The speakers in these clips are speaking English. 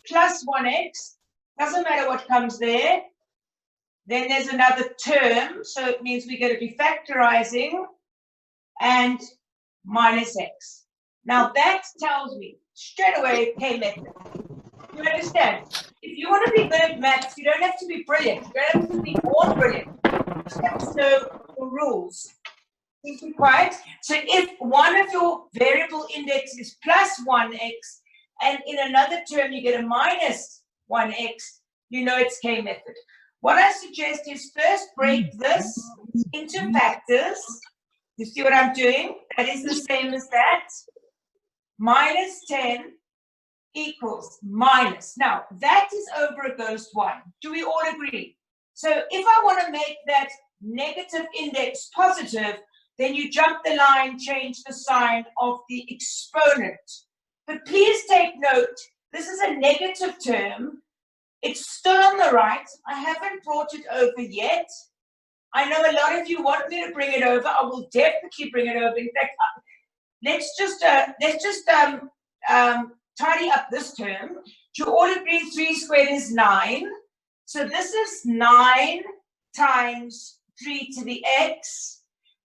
plus 1x. Doesn't matter what comes there. Then there's another term, so it means we're going to be factorizing, and minus x. Now that tells me straight away K method. You understand? If you want to be good at maths, you don't have to be brilliant. You don't have to be born brilliant. You just have to know the rules. Please be quiet. So if one of your variable index is plus 1x, and in another term you get a minus 1x, you know it's K method. What I suggest is first break this into factors. You see what I'm doing? That is the same as that. Minus 10 equals minus. Now, that is over a ghost 1. Do we all agree? So if I want to make that negative index positive, then you jump the line, change the sign of the exponent. But please take note, this is a negative term. It's still on the right. I haven't brought it over yet. I know a lot of you want me to bring it over. I will definitely bring it over. In fact, let's just tidy up this term. You all agree 3 squared is 9. So this is 9 times 3 to the x.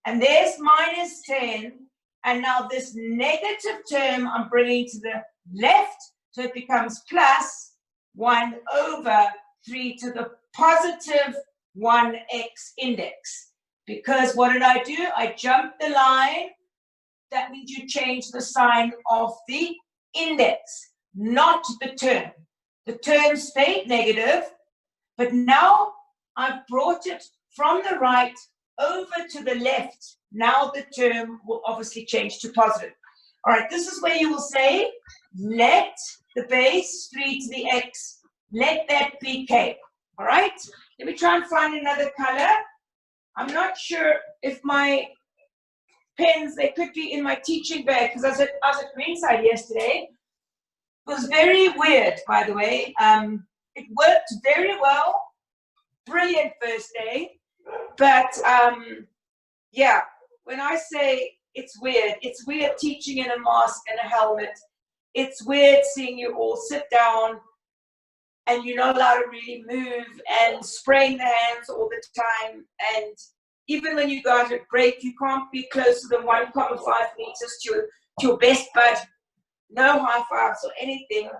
And there's minus 10. And now this negative term I'm bringing to the left. So it becomes plus 1 over 3 to the positive 1x index. Because what did I do? I jumped the line. That means you change the sign of the index, not the term. The term stayed negative, but now I've brought it from the right over to the left. Now the term will obviously change to positive. All right, this is where you will say, let the base 3 to the x, let that be k. All right, let me try and find another color. I'm not sure if my pens, they could be in my teaching bag, because I was at Greenside yesterday. It was very weird, by the way. It worked very well. Brilliant first day. But, yeah, when I say it's weird teaching in a mask and a helmet. It's weird seeing you all sit down and you're not allowed to really move and spraying the hands all the time. And even when you go out at break, you can't be closer than 1.5 meters to your best bud. No high fives or anything.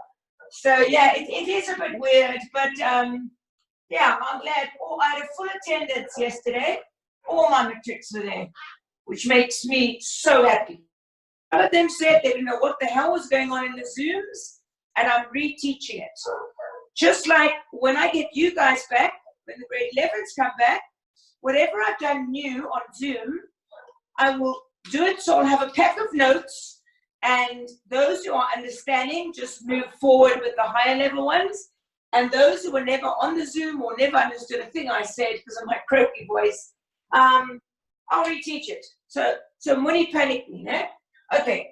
So yeah, it is a bit weird, but yeah, I'm glad. I had a full attendance yesterday. All my matrics were there, which makes me so happy. Some of them said they didn't know what the hell was going on in the Zooms, and I'm reteaching it. Just like when I get you guys back, when the grade 11s come back, whatever I've done new on Zoom, I will do it. So I'll have a pack of notes, and those who are understanding just move forward with the higher level ones. And those who were never on the Zoom or never understood a thing I said because of my croaky voice, I'll reteach it. So money panic me, no? Okay.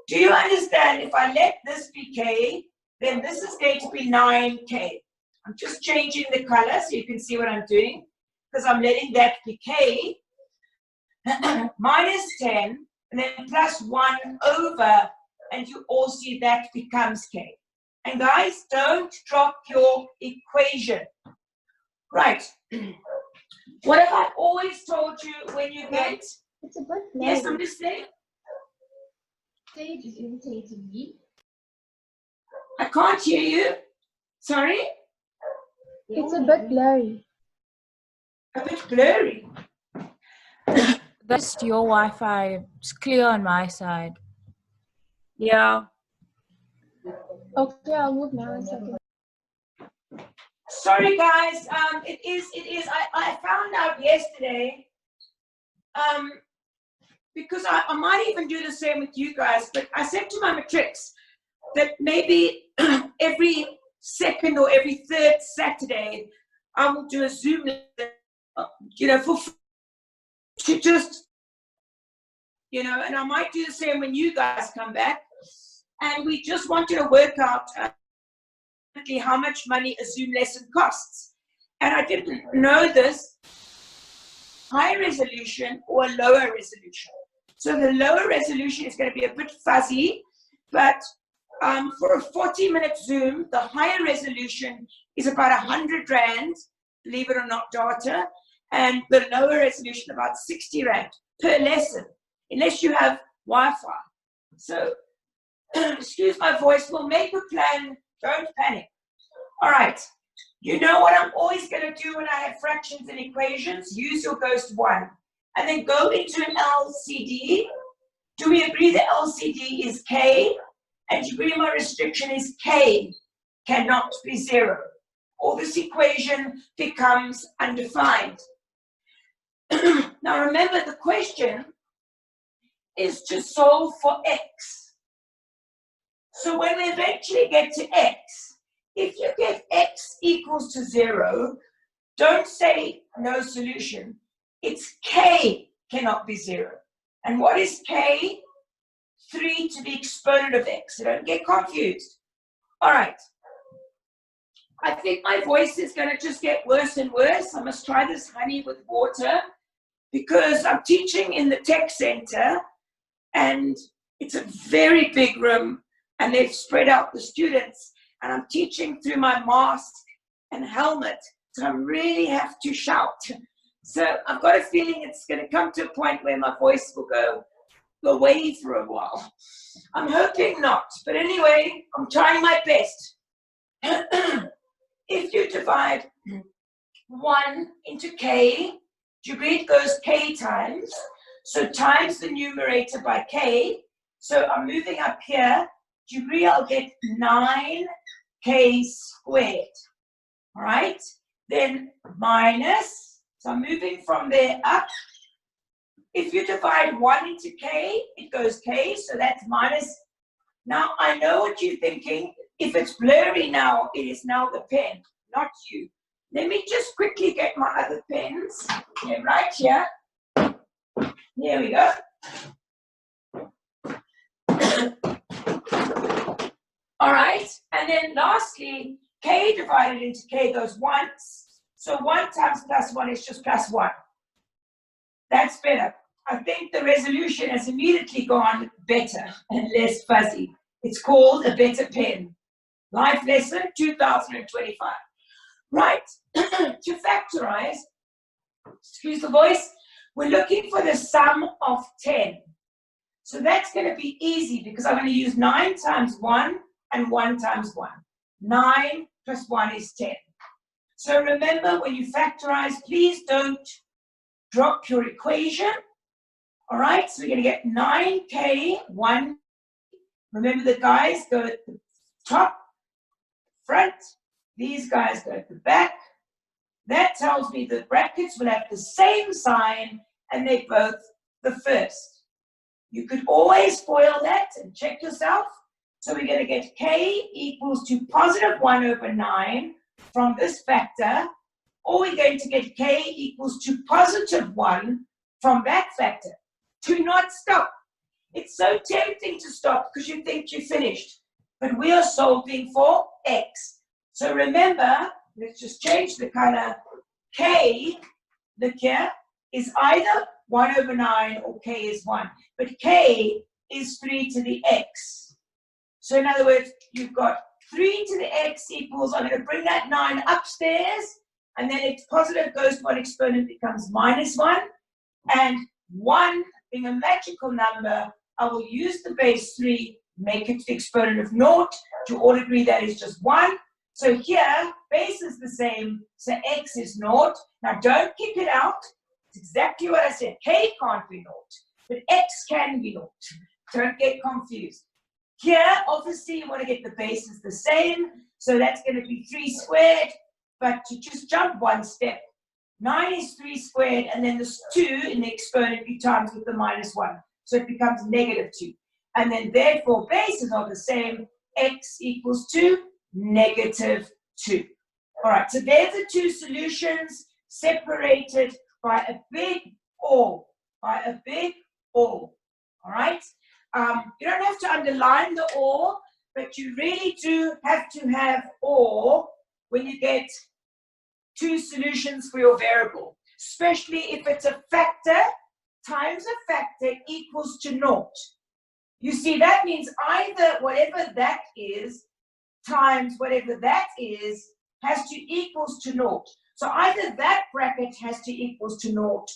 Do you understand if I let this be K, then this is going to be 9K. I'm just changing the color so you can see what I'm doing, because I'm letting that be K. Minus 10, and then plus 1 over, and you all see that becomes K. And guys, don't drop your equation. Right. What have I always told you when you get... It's a bit blurry. Yes, I'm listening. Sage is irritating me. I can't hear you. Sorry? It's a bit blurry. A bit blurry. That's your Wi-Fi. It's clear on my side. Yeah. Okay, I'll move now in a second. Sorry, guys. It is. I found out yesterday, because I might even do the same with you guys, but I said to my matrics that maybe every second or every third Saturday, I will do a Zoom, to just, and I might do the same when you guys come back. And we just wanted to work out how much money a Zoom lesson costs. And I didn't know this, high resolution or lower resolution. So the lower resolution is going to be a bit fuzzy, but For a 40-minute Zoom, the higher resolution is about 100 Rand, believe it or not, data, and the lower resolution about 60 Rand per lesson, unless you have Wi-Fi. So, excuse my voice, we'll make a plan, don't panic. All right, you know what I'm always going to do when I have fractions and equations? Use your ghost 1, and then go into an LCD. Do we agree the LCD is K? And you agree my restriction is K cannot be 0, or this equation becomes undefined. Now remember, the question is to solve for X. So when we eventually get to X, if you get X equals to 0, don't say no solution. It's K cannot be 0. And what is K? 3 to the exponent of X. So don't get confused. All right. I think my voice is going to just get worse and worse. I must try this honey with water because I'm teaching in the tech center and it's a very big room and they've spread out the students and I'm teaching through my mask and helmet. So I really have to shout. So I've got a feeling it's going to come to a point where my voice will go away for a while. I'm hoping not, but anyway, I'm trying my best. If you divide 1 into K, do you agree it goes K times? So times the numerator by K. So I'm moving up here. Do you agree I'll get 9K squared? All right, then minus, so I'm moving from there up. If you divide 1 into K, it goes K, so that's minus. Now, I know what you're thinking. If it's blurry now, it is now the pen, not you. Let me just quickly get my other pens. Yeah, right here. Here we go. All right, and then lastly, K divided into K goes once. So 1 times plus 1 is just plus 1. That's better. I think the resolution has immediately gone better and less fuzzy. It's called a better pen. Life lesson 2025. Right, to factorize, excuse the voice, we're looking for the sum of 10. So that's going to be easy because I'm going to use 9 times 1 and 1 times 1. 9 plus 1 is 10. So remember, when you factorize, please don't drop your equation. All right, so we're going to get 9K, 1. Remember, the guys go at the top, front. These guys go at the back. That tells me the brackets will have the same sign and they're both the first. You could always FOIL that and check yourself. So we're going to get K equals to positive 1 over 9 from this factor, or we're going to get K equals to positive 1 from that factor. Do not stop. It's so tempting to stop because you think you're finished, but we are solving for X. So remember, let's just change the color. K, look here, is either 1 over 9 or K is 1, but K is 3 to the X. So in other words, you've got 3 to the X equals, I'm going to bring that 9 upstairs, and then it's positive goes to 1 exponent becomes minus 1, and 1 being a magical number, I will use the base 3, make it the exponent of 0. You all agree that is just 1. So here, base is the same, so X is 0. Now don't kick it out. It's exactly what I said. K can't be 0, but X can be 0. Don't get confused. Here, obviously, you want to get the bases the same, so that's going to be 3 squared, but to just jump 1 step, 9 is 3 squared, and then there's 2 in the exponent you times with the minus 1, so it becomes negative 2. And then therefore, bases are the same, X equals to negative 2. All right, so there's the 2 solutions separated by a big or, all right? You don't have to underline the or, but you really do have to have or when you get 2 solutions for your variable, especially if it's a factor times a factor equals to 0. You see, that means either whatever that is times whatever that is has to equals to naught. So either that bracket has to equals to naught,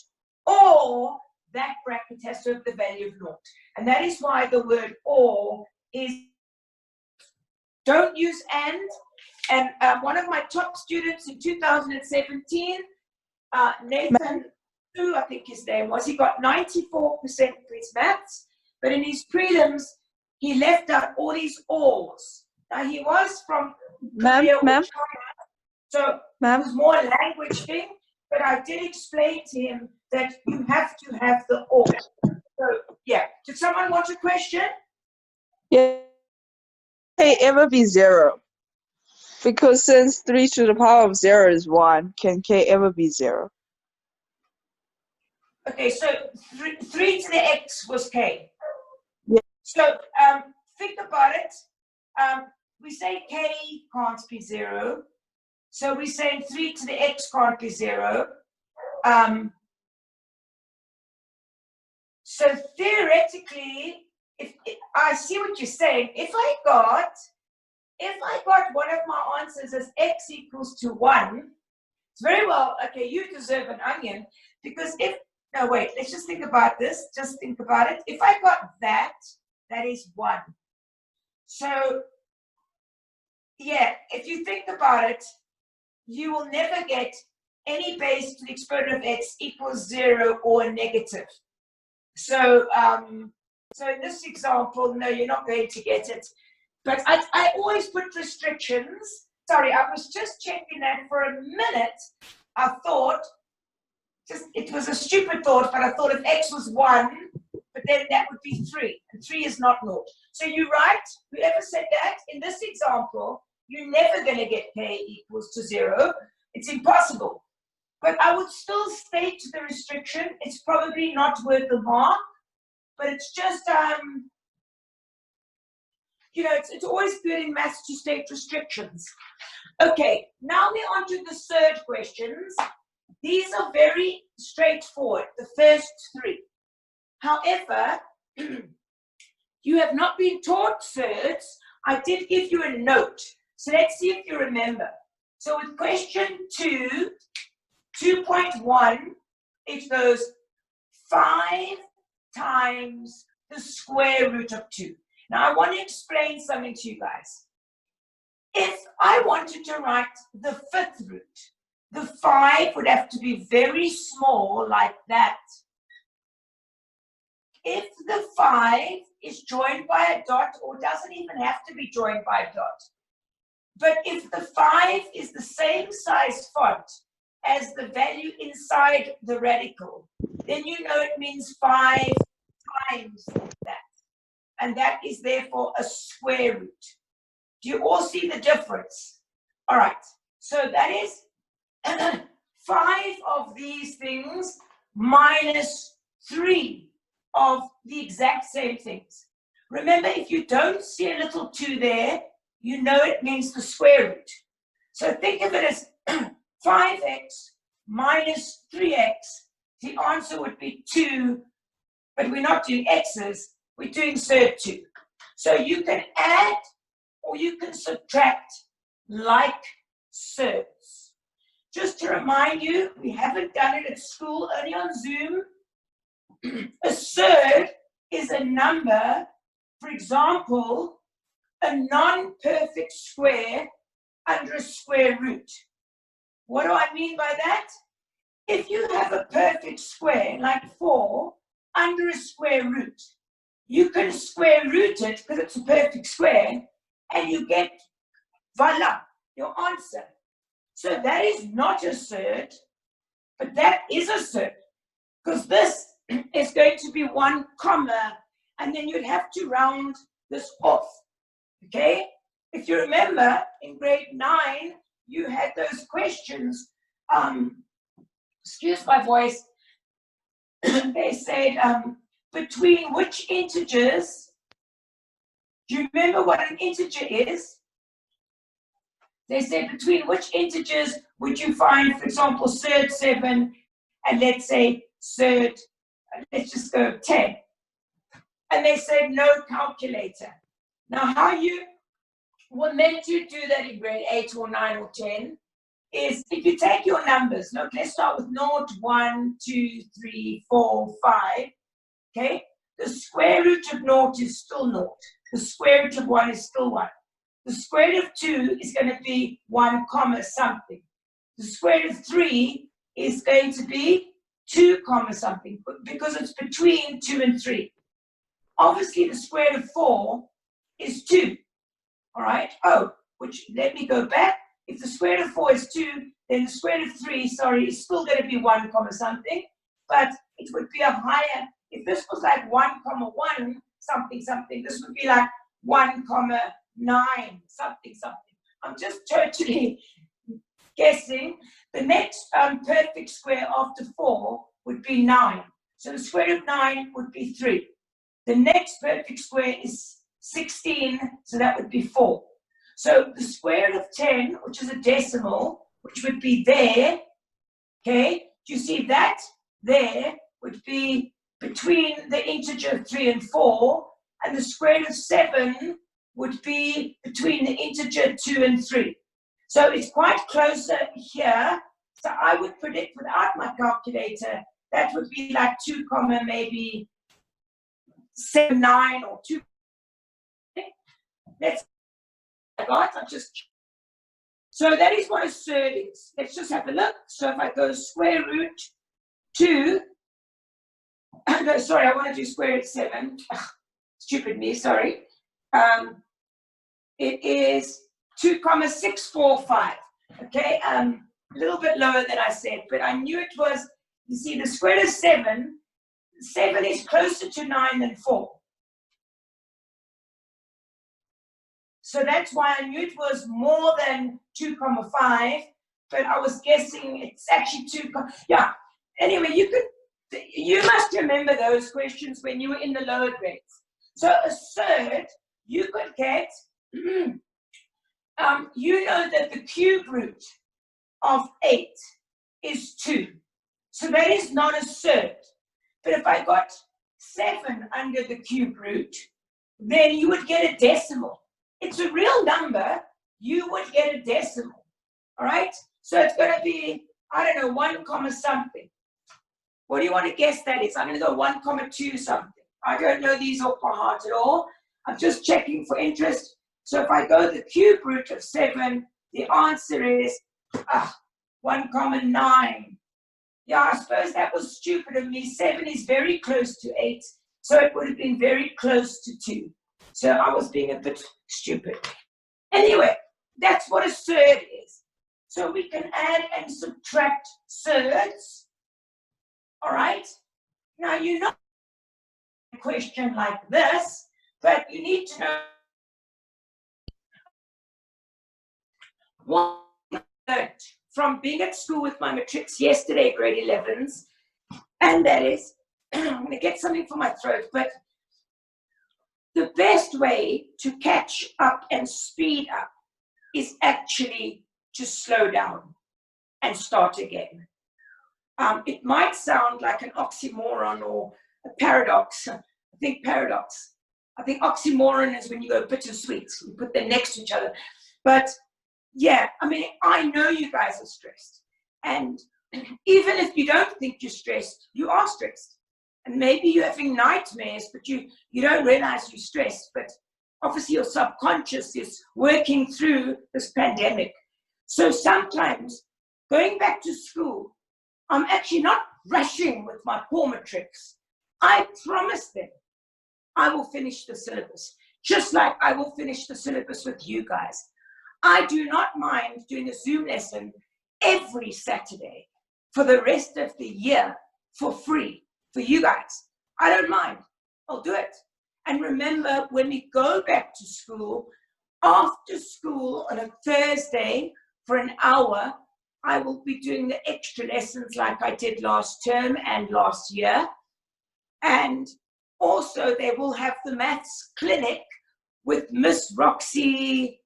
or that bracket has to have the value of naught. And that is why the word or is, don't use and. And one of my top students in 2017, Nathan, I think his name was, he got 94% for his maths, but in his prelims, he left out all these ors. Now, he was from Korea or China, so it was more a language thing, but I did explain to him that you have to have the or. So, yeah. Did someone want a question? Yeah. Can K ever be 0? Because since 3 to the power of 0 is 1, can K ever be 0? Okay, so 3 to the x was K. Yeah. So think about it. We say K can't be 0. So we're saying 3 to the x can't be 0. So theoretically, if I see what you're saying, if I got one of my answers as x equals to 1, it's very well, okay, you deserve an onion, because no, wait, let's just think about this. Just think about it. If I got that, that is 1. So, yeah, if you think about it, you will never get any base to the exponent of x equals 0 or a negative. So, so in this example, no, you're not going to get it. But I always put restrictions. Sorry, I was just checking that for a minute. I thought, it was a stupid thought, but I thought if x was 1, but then that would be 3, and 3 is not naught. So you're right, whoever said that, in this example, you're never going to get k equals to 0. It's impossible. But I would still state the restriction. It's probably not worth the mark, but it's just, you know, it's always good in maths to state restrictions. Okay, now we're on to the third questions. These are very straightforward, the first 3. However, you have not been taught surds. I did give you a note. So let's see if you remember. So with question 2, 2.1, it goes 5 times the square root of 2. Now I want to explain something to you guys. If I wanted to write the 5th root, the 5 would have to be very small like that. If the 5 is joined by a dot, or doesn't even have to be joined by a dot, but if the 5 is the same size font as the value inside the radical, then you know it means 5 times that. And that is therefore a square root. Do you all see the difference? All right, so that is 5 of these things minus 3 of the exact same things. Remember, if you don't see a little 2 there, you know it means the square root. So think of it as 5x minus 3x. The answer would be 2, but we're not doing x's, we're doing surd 2. So you can add or you can subtract like surds. Just to remind you, we haven't done it at school, only on Zoom. A surd is a number, for example, a non-perfect square under a square root. What do I mean by that? If you have a perfect square, like 4, under a square root, you can square root it because it's a perfect square, and you get, voila, your answer. So that is not a surd, but that is a surd, because this is going to be 1 comma, and then you'd have to round this off, okay? If you remember, in grade 9, you had those questions, excuse my voice, they said, between which integers, do you remember what an integer is? They said between which integers would you find, for example, surd 7 and let's say surd, let's just go 10. and they said no calculator. Now, how you were meant to do that in grade 8 or 9 or 10 is if you take your numbers. Look, let's start with 0, 1, 2, 3, 4, 5. Okay? The square root of 0 is still 0. The square root of 1 is still 1. The square root of 2 is going to be 1 comma something. The square root of 3 is going to be 2 comma something because it's between 2 and 3. Obviously, the square root of 4 is 2. All right? Oh, which, let me go back. If the square root of 4 is 2, then the square root of 3, sorry, is still going to be 1 comma something. But it would be a higher, if this was like 1 comma 1 something something, this would be like 1 comma 9 something something. I'm just totally guessing. The next perfect square after 4 would be 9. So the square root of 9 would be 3. The next perfect square is 16, so that would be 4. So the square root of 10, which is a decimal, which would be there, okay? Do you see that? There would be between the integer 3 and 4, and the square root of 7 would be between the integer 2 and 3. So it's quite closer here. So I would predict without my calculator, that would be like 2 comma maybe 7, 9 or 2. Let's so that is what a surd is. Let's just have a look. So if I go square root 2, no, sorry, I want to do square root 7. Stupid me, sorry. It is 2 comma 645. Okay, a little bit lower than I said, but I knew it was, you see, the square root of 7 is closer to 9 than 4. So that's why I knew it was more than 2 comma 5, but I was guessing it's actually 2 comma, yeah. Anyway, you must remember those questions when you were in the lower grades. So a surd, you could get, you know that the cube root of 8 is 2. So that is not a surd. But if I got 7 under the cube root, then you would get a decimal. It's a real number, you would get a decimal, all right? So it's going to be, I don't know, 1 comma something. What do you want to guess that is? I'm going to go 1 comma 2 something. I don't know these off by heart at all. I'm just checking for interest. So if I go the cube root of 7, the answer is 1 comma 9. Yeah, I suppose that was stupid of me. 7 is very close to 8, so it would have been very close to 2. So I was being a bit stupid. Anyway, that's what a surd is. So we can add and subtract surds. All right? Now, you're not a question like this, but you need to know what I learned from being at school with my matrics yesterday, grade 11s, and that is, I'm going to get something for my throat, but the best way to catch up and speed up is actually to slow down and start again. It might sound like an oxymoron or a paradox. I think oxymoron is when you go bittersweet, you put them next to each other. But yeah, I mean, I know you guys are stressed. And even if you don't think you're stressed, you are stressed. And maybe you're having nightmares, but you don't realize you're stressed. But obviously your subconscious is working through this pandemic. So sometimes going back to school, I'm actually not rushing with my poor matrics. I promise them I will finish the syllabus, just like I will finish the syllabus with you guys. I do not mind doing a Zoom lesson every Saturday for the rest of the year for free for you guys. I don't mind. I'll do it. And remember, when we go back to school, after school on a Thursday for an hour, I will be doing the extra lessons like I did last term and last year. And also they will have the maths clinic with Miss Roxy,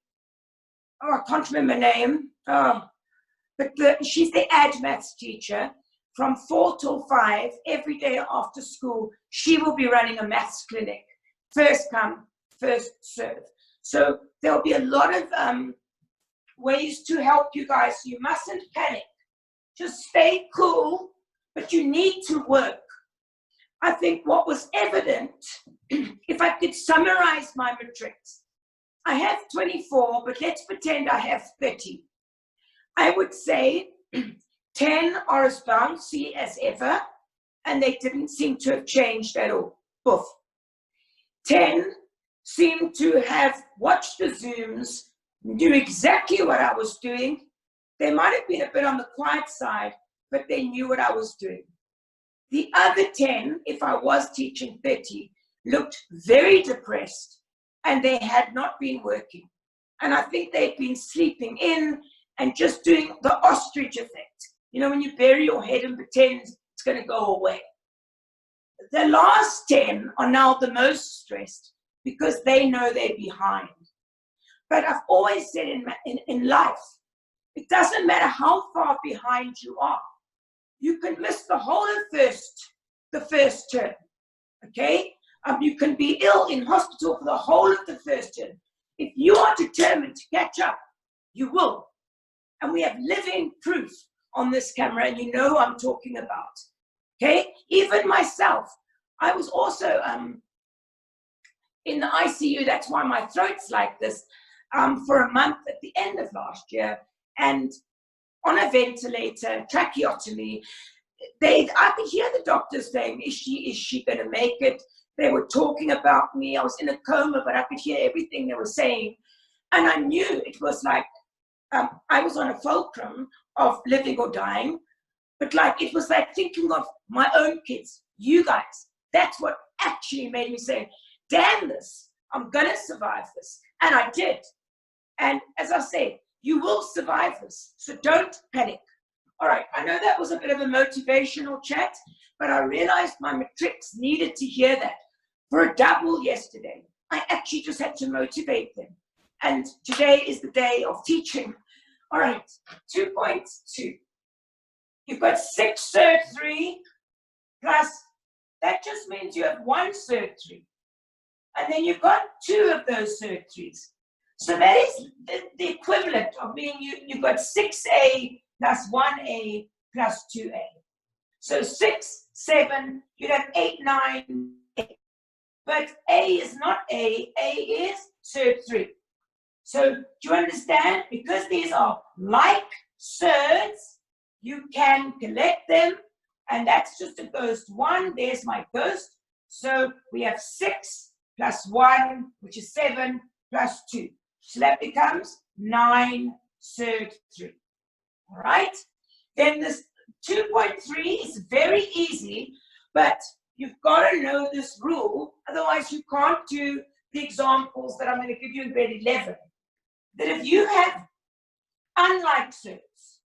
I can't remember her name, but she's the ad maths teacher from 4 till 5, every day after school, she will be running a maths clinic. First come, first serve. So there'll be a lot of ways to help you guys. You mustn't panic. Just stay cool, but you need to work. I think what was evident, if I could summarize my matrix, I have 24, but let's pretend I have 30. I would say 10 are as bouncy as ever, and they didn't seem to have changed at all. Poof. 10 seemed to have watched the Zooms, knew exactly what I was doing. They might have been a bit on the quiet side, but they knew what I was doing. The other 10, if I was teaching 30, looked very depressed, and they had not been working. And I think they'd been sleeping in and just doing the ostrich effect. You know, when you bury your head and pretend it's going to go away. The last 10 are now the most stressed because they know they're behind. But I've always said in life, it doesn't matter how far behind you are. You can miss the whole of the first term, okay? You can be ill in hospital for the whole of the first term. If you are determined to catch up, you will. And we have living proof on this camera, and you know who I'm talking about, okay? Even myself, I was also in the ICU. That's why my throat's like this, for a month at the end of last year, and on a ventilator, tracheotomy. I could hear the doctors saying, is she going to make it? They were talking about me. I was in a coma, but I could hear everything they were saying. And I knew it was like, I was on a fulcrum of living or dying, but like, it was like thinking of my own kids, you guys. That's what actually made me say, damn this, I'm going to survive this. And I did. And as I say, you will survive this, so don't panic. All right, I know that was a bit of a motivational chat, but I realized my matrix needed to hear that. For a double yesterday, I actually just had to motivate them. And today is the day of teaching. All right, 2.2. You've got 6 surd 3 plus, that just means you have 1 surd 3. And then you've got 2 of those surd 3s. So that is the equivalent of being you've got 6A plus 1A plus 2A. So 6, 7, you'd have 8, 9, 8. But A is not A is surd 3. So do you understand? Because these are like surds, you can collect them, and that's just a ghost 1. There's my ghost. So we have 6 plus 1, which is 7, plus 2. So that becomes 9 surd 3. All right? Then this 2.3 is very easy, but you've got to know this rule. Otherwise, you can't do the examples that I'm going to give you in grade 11. That if you have unlike surds,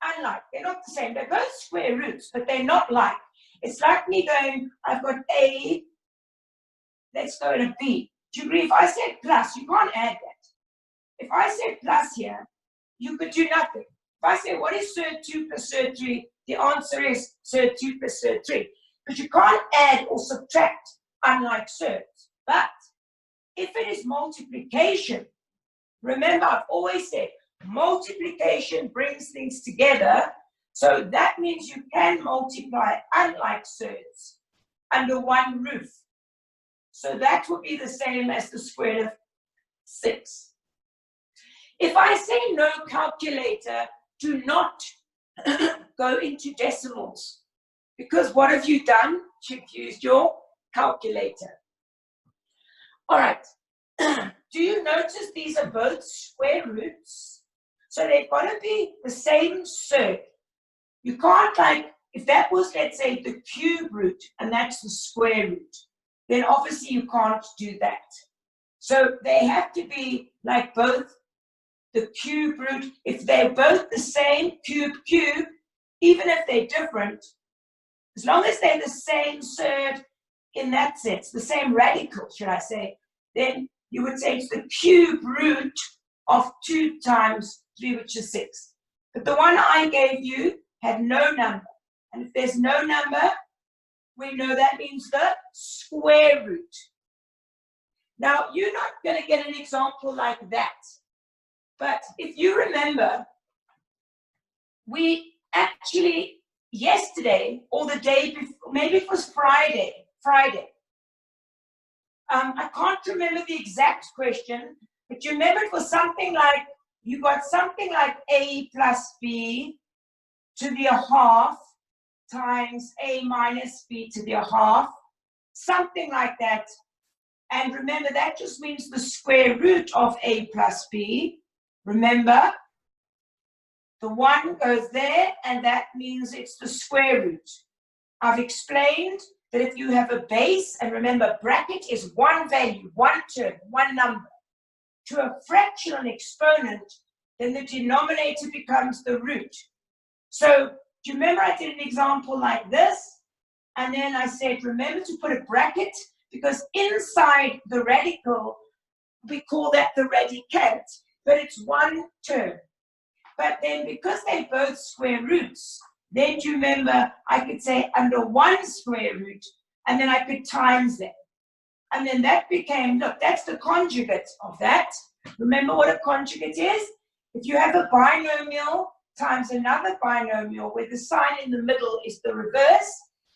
they're not the same. They're both square roots, but they're not like. It's like me going, I've got A, let's go to B. Do you agree? If I said plus, you can't add that. If I said plus here, you could do nothing. If I say, what is surd 2 plus surd 3? The answer is surd 2 plus surd 3. But you can't add or subtract unlike surds. But if it is multiplication, remember I've always said, multiplication brings things together. So that means you can multiply unlike surds under one roof. So that would be the same as the square root of 6. If I say no calculator, do not go into decimals. Because what have you done? You've used your calculator. All right. Do you notice these are both square roots? So they've got to be the same surd. You can't, like, if that was, let's say, the cube root, and that's the square root, then obviously you can't do that. So they have to be like both the cube root. If they're both the same, cube, even if they're different, as long as they're the same surd in that sense, the same radical, should I say, then you would say it's the cube root of 2 times 3, which is 6. But the one I gave you had no number. And if there's no number, we know that means the square root. Now, you're not going to get an example like that. But if you remember, we actually, yesterday, or the day before, maybe it was Friday. I can't remember the exact question, but you remember it was something like, you got something like a plus b to the half times a minus b to the half, something like that. And remember, that just means the square root of a plus b. Remember, the 1 goes there, and that means it's the square root. I've explained that if you have a base, and remember, bracket is one value, one term, one number, to a fraction or an exponent, then the denominator becomes the root. So, do you remember I did an example like this? And then I said, remember to put a bracket, because inside the radical, we call that the radicand, but it's one term. But then because they're both square roots, then do you remember I could say under 1 square root, and then I could times that. And then that became, look, that's the conjugate of that. Remember what a conjugate is? If you have a binomial times another binomial where the sign in the middle is the reverse.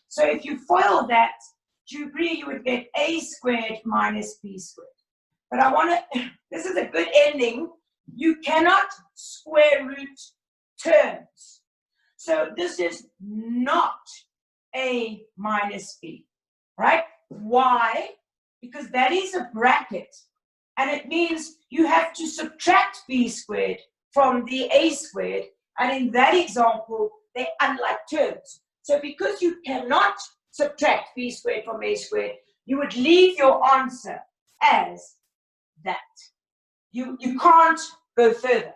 So if you FOIL that, do you agree you would get a squared minus b squared? But I want to, this is a good ending. You cannot square root terms. So this is not a minus b, right? Why? Because that is a bracket. And it means you have to subtract b squared from the a squared. And in that example, they're unlike terms. So because you cannot subtract b squared from a squared, you would leave your answer as that. You can't go further,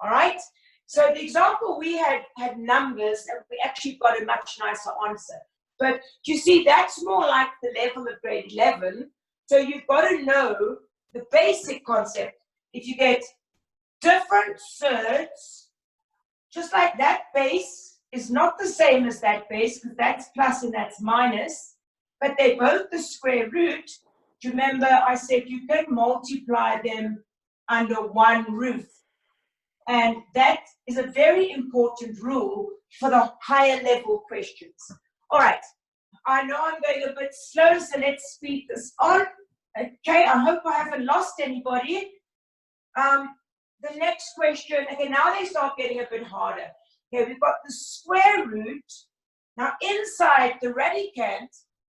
all right? So the example we had numbers, and we actually got a much nicer answer. But you see, that's more like the level of grade 11. So you've got to know the basic concept. If you get different surds, just like that base is not the same as that base, because that's plus and that's minus, but they're both the square root. Do you remember I said you can multiply them under one roof? And that is a very important rule for the higher level questions. All right, I know I'm going a bit slow, so let's speed this on. Okay, I hope I haven't lost anybody. The next question, okay, now they start getting a bit harder. Okay, we've got the square root. Now inside the radicand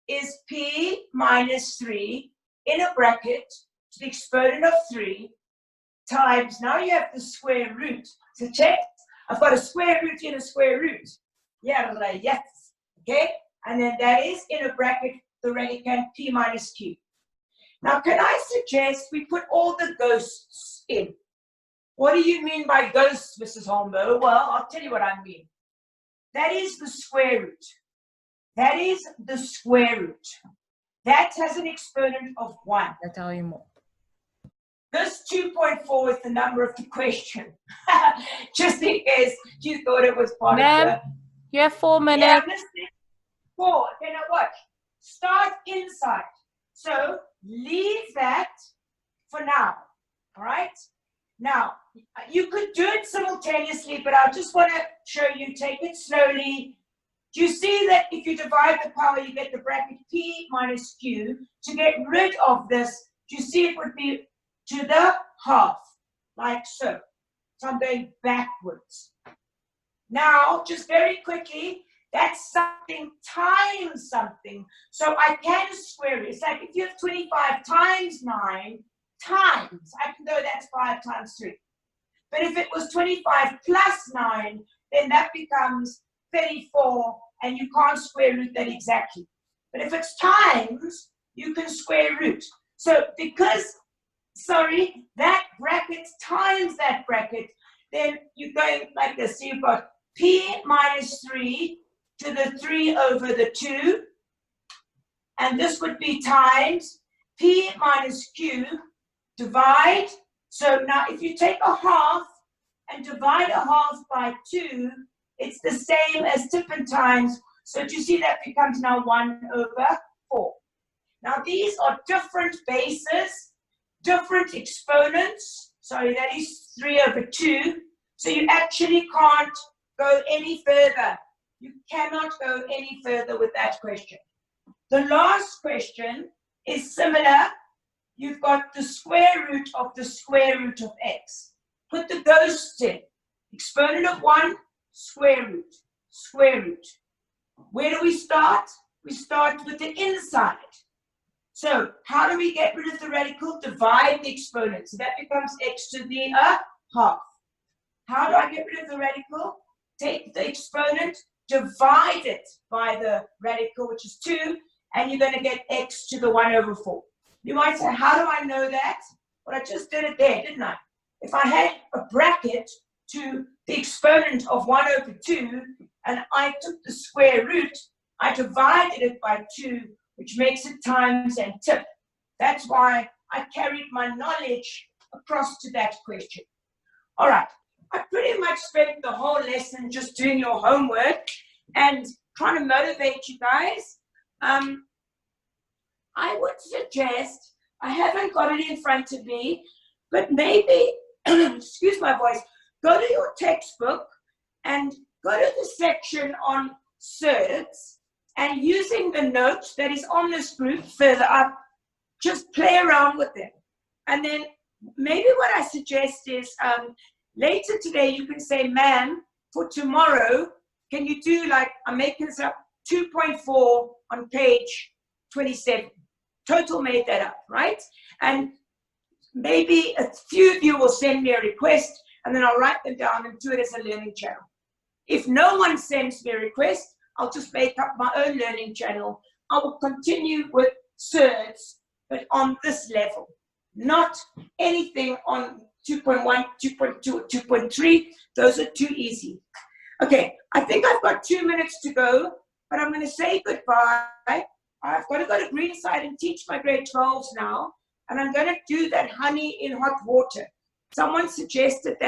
is p minus 3 in a bracket to the exponent of 3 times, now you have the square root. So check, I've got a square root in a square root. Yeah, right, yes. Okay, and then that is in a bracket the radicand p minus q. Now, can I suggest we put all the ghosts in? What do you mean by ghosts, Mrs. Holmboe? Well, I'll tell you what I mean. That is the square root. That is the square root. That has an exponent of 1. I'll tell you more. This 2.4 is the number of the question. Just in case you thought it was part of the... You have 4 minutes. Yeah, I'm listening. 4. Okay, now watch. Start inside. So leave that for now. All right? Now, you could do it simultaneously, but I just want to show you, take it slowly. Do you see that if you divide the power, you get the bracket p minus q? To get rid of this, do you see it would be to the half, like so. So I'm going backwards. Now, just very quickly, that's something times something. So I can square it. It's like if you have 25 times 9 times, I can go that's 5 times 3. But if it was 25 plus 9, then that becomes 34, and you can't square root that exactly. But if it's times, you can square root. So because, sorry, that bracket times that bracket, then you're going like this. So you've got p minus 3 to the 3 over the 2. And this would be times p minus q, divide. So now if you take a half and divide a half by 2, it's the same as tip and times. So you see that becomes now 1/4. Now these are different bases, different exponents. Sorry, that is 3/2. So you actually can't go any further. You cannot go any further with that question. The last question is similar. You've got the square root of the square root of x. Put the ghosts in. Exponent of 1, square root, square root. Where do we start? We start with the inside. So how do we get rid of the radical? Divide the exponent. So that becomes x to the half. How do I get rid of the radical? Take the exponent, divide it by the radical, which is 2, and you're going to get x to the 1/4. You might say, how do I know that? Well, I just did it there, didn't I? If I had a bracket to the exponent of 1/2, and I took the square root, I divided it by 2, which makes it times and tip. That's why I carried my knowledge across to that question. All right, I pretty much spent the whole lesson just doing your homework and trying to motivate you guys. I would suggest, I haven't got it in front of me, but maybe, excuse my voice, go to your textbook and go to the section on surds, and using the note that is on this group further up, just play around with them. And then maybe what I suggest is later today you can say, ma'am, for tomorrow, can you do, like, I'm making this up, 2.4 on page 27. Total made that up, right? And maybe a few of you will send me a request, and then I'll write them down and do it as a learning channel. If no one sends me a request, I'll just make up my own learning channel. I will continue with surds, but on this level, not anything on 2.1, 2.2, 2.3. Those are too easy. Okay, I think I've got 2 minutes to go, but I'm going to say goodbye. I've got to go to Greenside and teach my grade 12s now, and I'm going to do that honey in hot water. Someone suggested that.